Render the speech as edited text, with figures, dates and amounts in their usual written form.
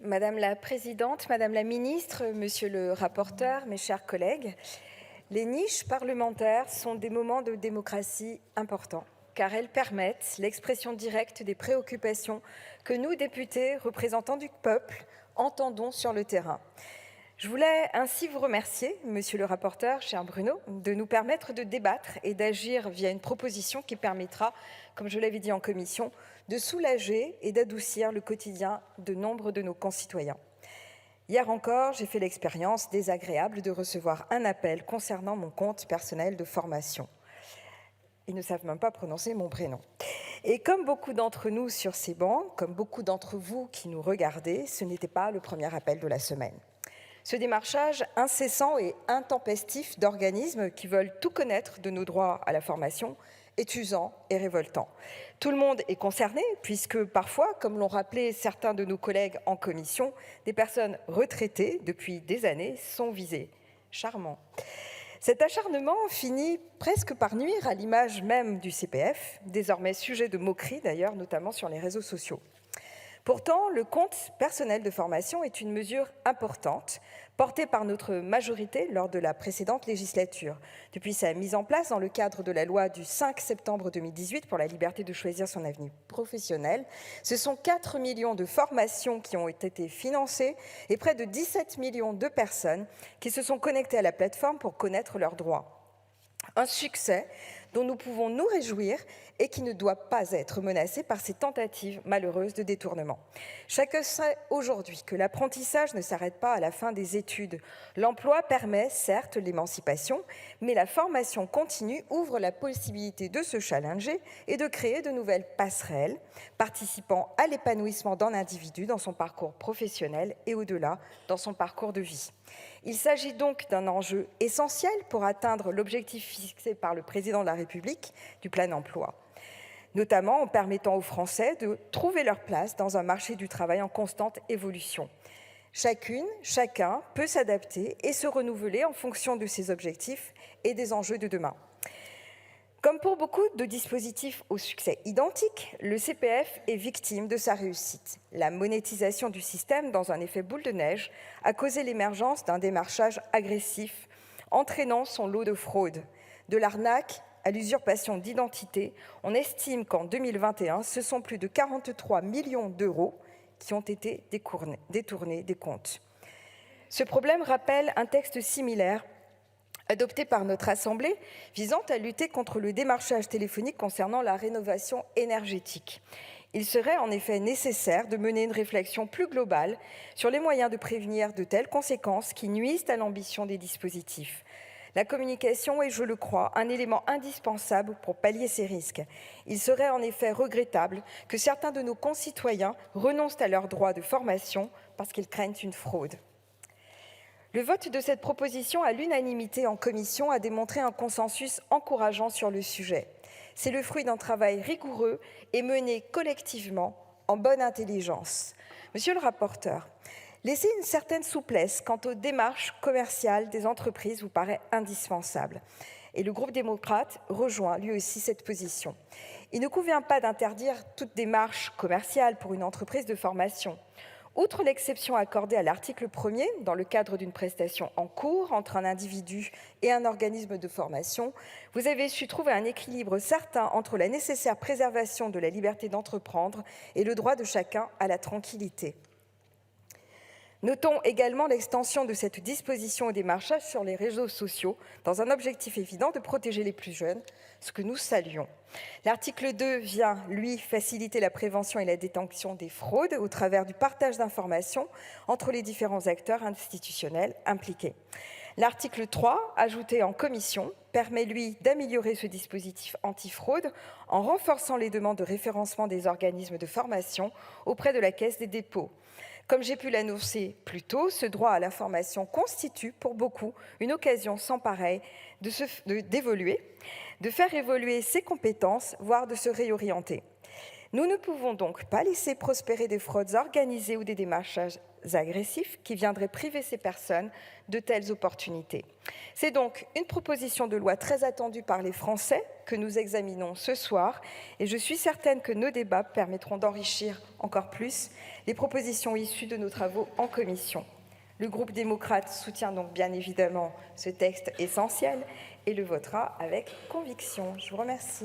Madame la Présidente, Madame la Ministre, Monsieur le rapporteur, mes chers collègues, les niches parlementaires sont des moments de démocratie importants, car elles permettent l'expression directe des préoccupations que nous, députés, représentants du peuple, entendons sur le terrain. Je voulais ainsi vous remercier, Monsieur le rapporteur, cher Bruno, de nous permettre de débattre et d'agir via une proposition qui permettra, comme je l'avais dit en commission, de soulager et d'adoucir le quotidien de nombre de nos concitoyens. Hier encore, j'ai fait l'expérience désagréable de recevoir un appel concernant mon compte personnel de formation. Ils ne savent même pas prononcer mon prénom. Et comme beaucoup d'entre nous sur ces bancs, comme beaucoup d'entre vous qui nous regardez, ce n'était pas le premier appel de la semaine. Ce démarchage incessant et intempestif d'organismes qui veulent tout connaître de nos droits à la formation est usant et révoltant. Tout le monde est concerné puisque parfois, comme l'ont rappelé certains de nos collègues en commission, des personnes retraitées depuis des années sont visées. Charmant. Cet acharnement finit presque par nuire à l'image même du CPF, désormais sujet de moquerie d'ailleurs, notamment sur les réseaux sociaux. Pourtant, le compte personnel de formation est une mesure importante, portée par notre majorité lors de la précédente législature. Depuis sa mise en place dans le cadre de la loi du 5 septembre 2018 pour la liberté de choisir son avenir professionnel, ce sont 4 millions de formations qui ont été financées et près de 17 millions de personnes qui se sont connectées à la plateforme pour connaître leurs droits. Un succès dont nous pouvons nous réjouir et qui ne doit pas être menacé par ces tentatives malheureuses de détournement. Chacun sait aujourd'hui que l'apprentissage ne s'arrête pas à la fin des études. L'emploi permet certes l'émancipation, mais la formation continue ouvre la possibilité de se challenger et de créer de nouvelles passerelles, participant à l'épanouissement d'un individu dans son parcours professionnel et au-delà dans son parcours de vie. Il s'agit donc d'un enjeu essentiel pour atteindre l'objectif fixé par le président de la République du plein emploi, notamment en permettant aux Français de trouver leur place dans un marché du travail en constante évolution. Chacune, chacun peut s'adapter et se renouveler en fonction de ses objectifs et des enjeux de demain. Comme pour beaucoup de dispositifs au succès identique, le CPF est victime de sa réussite. La monétisation du système, dans un effet boule de neige, a causé l'émergence d'un démarchage agressif, entraînant son lot de fraudes. De l'arnaque à l'usurpation d'identité, on estime qu'en 2021, ce sont plus de 43 millions d'euros qui ont été détournés des comptes. Ce problème rappelle un texte similaire adopté par notre Assemblée, visant à lutter contre le démarchage téléphonique concernant la rénovation énergétique. Il serait en effet nécessaire de mener une réflexion plus globale sur les moyens de prévenir de telles conséquences qui nuisent à l'ambition des dispositifs. La communication est, je le crois, un élément indispensable pour pallier ces risques. Il serait en effet regrettable que certains de nos concitoyens renoncent à leurs droits de formation parce qu'ils craignent une fraude. Le vote de cette proposition à l'unanimité en commission a démontré un consensus encourageant sur le sujet. C'est le fruit d'un travail rigoureux et mené collectivement en bonne intelligence. Monsieur le rapporteur, laisser une certaine souplesse quant aux démarches commerciales des entreprises vous paraît indispensable. Et le groupe démocrate rejoint lui aussi cette position. Il ne convient pas d'interdire toute démarche commerciale pour une entreprise de formation. Outre l'exception accordée à l'article 1er, dans le cadre d'une prestation en cours entre un individu et un organisme de formation, vous avez su trouver un équilibre certain entre la nécessaire préservation de la liberté d'entreprendre et le droit de chacun à la tranquillité. Notons également l'extension de cette disposition au démarchage sur les réseaux sociaux, dans un objectif évident de protéger les plus jeunes, ce que nous saluons. L'article 2 vient, lui, faciliter la prévention et la détection des fraudes au travers du partage d'informations entre les différents acteurs institutionnels impliqués. L'article 3, ajouté en commission, permet, lui, d'améliorer ce dispositif antifraude en renforçant les demandes de référencement des organismes de formation auprès de la Caisse des dépôts. Comme j'ai pu l'annoncer plus tôt, ce droit à la formation constitue pour beaucoup une occasion sans pareille d'évoluer, de faire évoluer ses compétences, voire de se réorienter. Nous ne pouvons donc pas laisser prospérer des fraudes organisées ou des démarchages agressifs qui viendraient priver ces personnes de telles opportunités. C'est donc une proposition de loi très attendue par les Français que nous examinons ce soir et je suis certaine que nos débats permettront d'enrichir encore plus les propositions issues de nos travaux en commission. Le groupe démocrate soutient donc bien évidemment ce texte essentiel et le votera avec conviction. Je vous remercie.